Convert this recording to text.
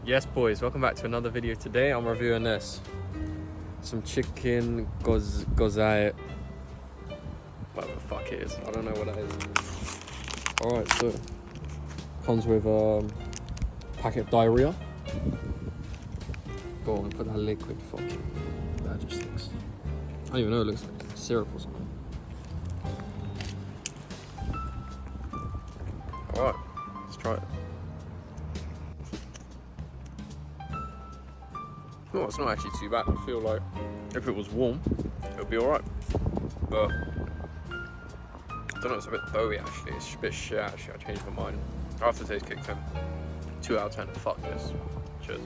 Yes, boys, welcome back to another video. Today I'm reviewing this. Some chicken gozai. Whatever the fuck it is. I don't know what that is. Alright, so comes with packet of diarrhea. Go on, put that liquid fucking. That just looks. I don't even know, it looks like syrup or something. Alright, let's try it. No, it's not actually too bad. I feel like if it was warm, it would be alright. But I don't know, it's a bit doughy actually. It's a bit shit actually. I changed my mind. Aftertaste kicked in. 2 out of 10. Fuck this. Cheers.